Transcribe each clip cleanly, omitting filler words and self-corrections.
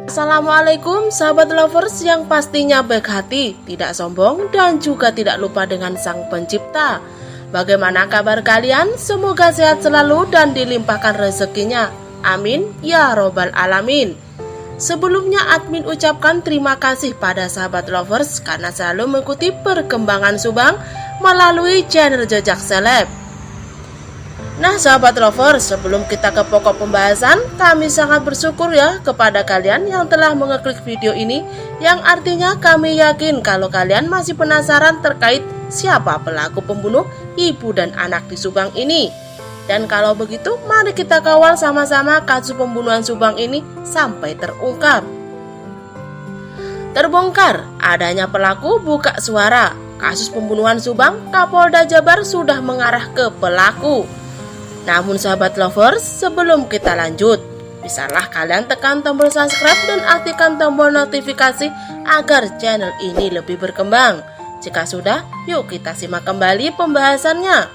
Assalamualaikum sahabat lovers yang pastinya baik hati, tidak sombong dan juga tidak lupa dengan Sang Pencipta. Bagaimana kabar kalian? Semoga sehat selalu dan dilimpahkan rezekinya. Amin ya robbal alamin. Sebelumnya admin ucapkan terima kasih pada sahabat lovers karena selalu mengikuti perkembangan Subang melalui channel Jejak Seleb. Nah sahabat lovers, sebelum kita ke pokok pembahasan, kami sangat bersyukur ya kepada kalian yang telah mengeklik video ini, yang artinya kami yakin kalau kalian masih penasaran terkait siapa pelaku pembunuh ibu dan anak di Subang ini. Dan kalau begitu, mari kita kawal sama-sama kasus pembunuhan Subang ini sampai terungkap. Terbongkar adanya pelaku buka suara. Kasus pembunuhan Subang, Kapolda Jabar sudah mengarah ke pelaku. Namun sahabat lovers, sebelum kita lanjut, bisalah kalian tekan tombol subscribe dan aktifkan tombol notifikasi agar channel ini lebih berkembang. Jika sudah, yuk kita simak kembali pembahasannya.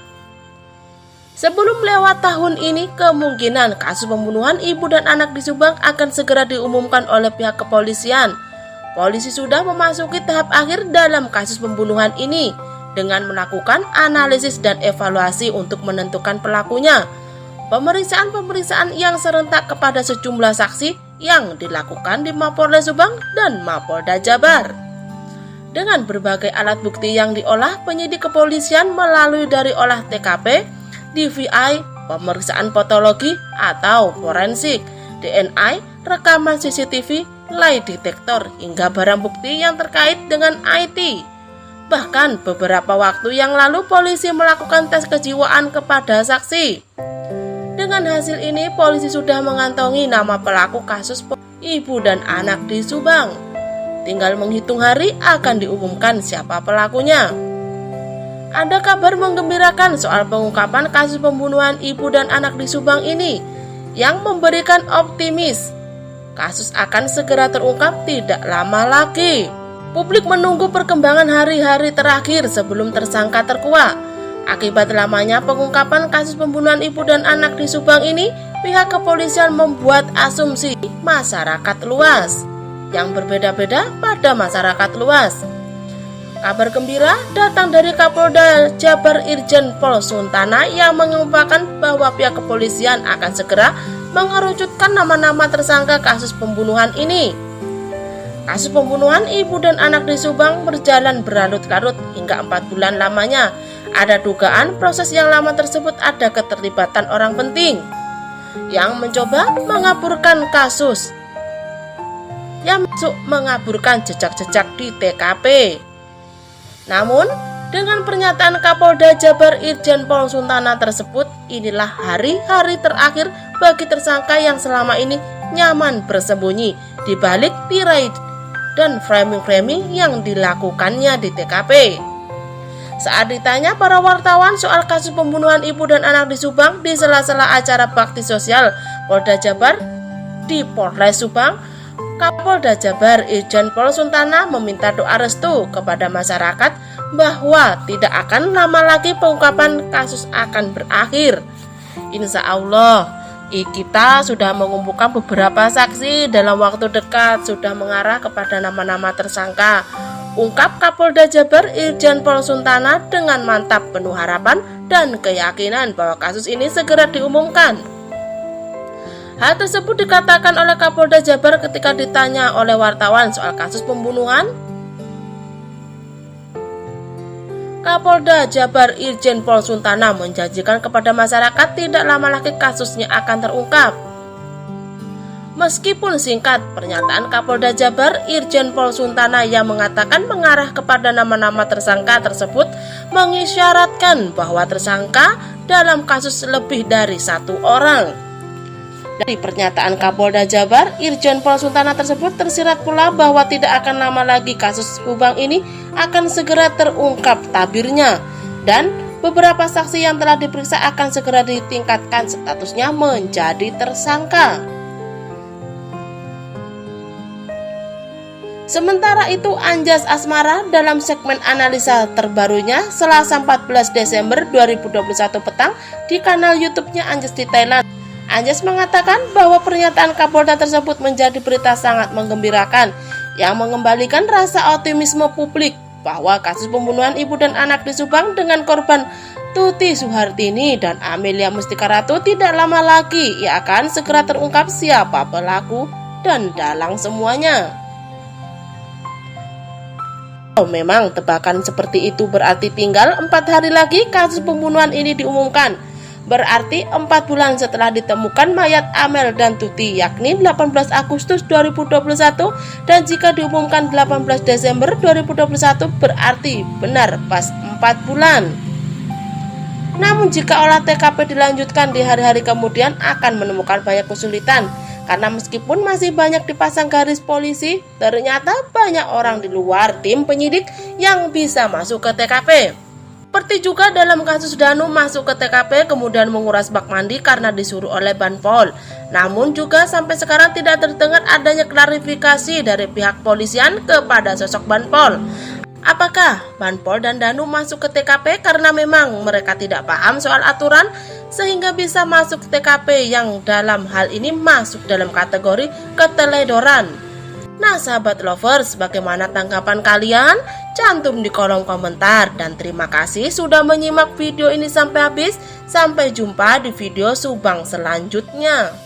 Sebelum lewat tahun ini, kemungkinan kasus pembunuhan ibu dan anak di Subang akan segera diumumkan oleh pihak kepolisian. Polisi sudah memasuki tahap akhir dalam kasus pembunuhan ini, dengan melakukan analisis dan evaluasi untuk menentukan pelakunya. Pemeriksaan-pemeriksaan yang serentak kepada sejumlah saksi yang dilakukan di Mapolres Subang dan Mapolda Jabar. Dengan berbagai alat bukti yang diolah, penyidik kepolisian melalui dari olah TKP, DVI, pemeriksaan patologi atau forensik, DNA, rekaman CCTV, lie detector, hingga barang bukti yang terkait dengan IT. Bahkan beberapa waktu yang lalu polisi melakukan tes kejiwaan kepada saksi. Dengan hasil ini polisi sudah mengantongi nama pelaku kasus ibu dan anak di Subang. Tinggal menghitung hari akan diumumkan siapa pelakunya. Ada kabar menggembirakan soal pengungkapan kasus pembunuhan ibu dan anak di Subang ini yang memberikan optimis. Kasus akan segera terungkap tidak lama lagi. Publik menunggu perkembangan hari-hari terakhir sebelum tersangka terkuak. Akibat lamanya pengungkapan kasus pembunuhan ibu dan anak di Subang ini, pihak kepolisian membuat asumsi masyarakat luas yang berbeda-beda pada masyarakat luas. Kabar gembira datang dari Kapolda Jabar Irjen Pol Suntana yang mengumumkan bahwa pihak kepolisian akan segera mengerucutkan nama-nama tersangka kasus pembunuhan ini. Kasus pembunuhan ibu dan anak di Subang berjalan berlarut-larut hingga 4 bulan lamanya. Ada dugaan proses yang lama tersebut ada keterlibatan orang penting yang mencoba mengaburkan kasus, yang masuk mengaburkan jejak-jejak di TKP. Namun, dengan pernyataan Kapolda Jabar Irjen Pol Suntana tersebut, inilah hari-hari terakhir bagi tersangka yang selama ini nyaman bersembunyi di balik tirai dan framing-framing yang dilakukannya di TKP. Saat ditanya para wartawan soal kasus pembunuhan ibu dan anak di Subang di sela-sela acara bakti sosial Polda Jabar di Polres Subang, Kapolda Jabar Irjen Pol Suntana meminta doa restu kepada masyarakat bahwa tidak akan lama lagi pengungkapan kasus akan berakhir. Insya Allah kita sudah mengumpulkan beberapa saksi dalam waktu dekat, sudah mengarah kepada nama-nama tersangka. Ungkap Kapolda Jabar Irjen Pol Suntana dengan mantap, penuh harapan dan keyakinan bahwa kasus ini segera diumumkan. Hal tersebut dikatakan oleh Kapolda Jabar ketika ditanya oleh wartawan soal kasus pembunuhan. Kapolda Jabar Irjen Pol Suntana menjanjikan kepada masyarakat tidak lama lagi kasusnya akan terungkap. Meskipun singkat, pernyataan Kapolda Jabar Irjen Pol Suntana yang mengatakan mengarah kepada nama-nama tersangka tersebut mengisyaratkan bahwa tersangka dalam kasus lebih dari 1 orang. Dari pernyataan Kapolda Jabar Irjen Pol Suntana tersebut tersirat pula bahwa tidak akan lama lagi kasus Subang ini akan segera terungkap tabirnya, dan beberapa saksi yang telah diperiksa akan segera ditingkatkan statusnya menjadi tersangka. Sementara itu, Anjas Asmara dalam segmen analisa terbarunya Selasa 14 Desember 2021 petang di kanal YouTube-nya Anjas di Thailand, Anjas mengatakan bahwa pernyataan Kapolda tersebut menjadi berita sangat menggembirakan yang mengembalikan rasa optimisme publik bahwa kasus pembunuhan ibu dan anak di Subang dengan korban Tuti Suhartini dan Amelia Mustika Ratu tidak lama lagi akan segera terungkap siapa pelaku dan dalang semuanya. Memang tebakan seperti itu berarti tinggal 4 hari lagi kasus pembunuhan ini diumumkan. Berarti 4 bulan setelah ditemukan mayat Amel dan Tuti, yakni 18 Agustus 2021, dan jika diumumkan 18 Desember 2021 berarti benar pas 4 bulan. Namun jika olah TKP dilanjutkan di hari-hari kemudian akan menemukan banyak kesulitan, karena meskipun masih banyak dipasang garis polisi, ternyata banyak orang di luar tim penyidik yang bisa masuk ke TKP. Seperti juga dalam kasus Danu masuk ke TKP kemudian menguras bak mandi karena disuruh oleh Banpol. Namun juga sampai sekarang tidak terdengar adanya klarifikasi dari pihak polisian kepada sosok Banpol. Apakah Banpol dan Danu masuk ke TKP karena memang mereka tidak paham soal aturan sehingga bisa masuk ke TKP yang dalam hal ini masuk dalam kategori keteledoran? Nah sahabat lovers, bagaimana tanggapan kalian? Cantum di kolom komentar. Dan terima kasih sudah menyimak video ini sampai habis. Sampai jumpa di video Subang selanjutnya.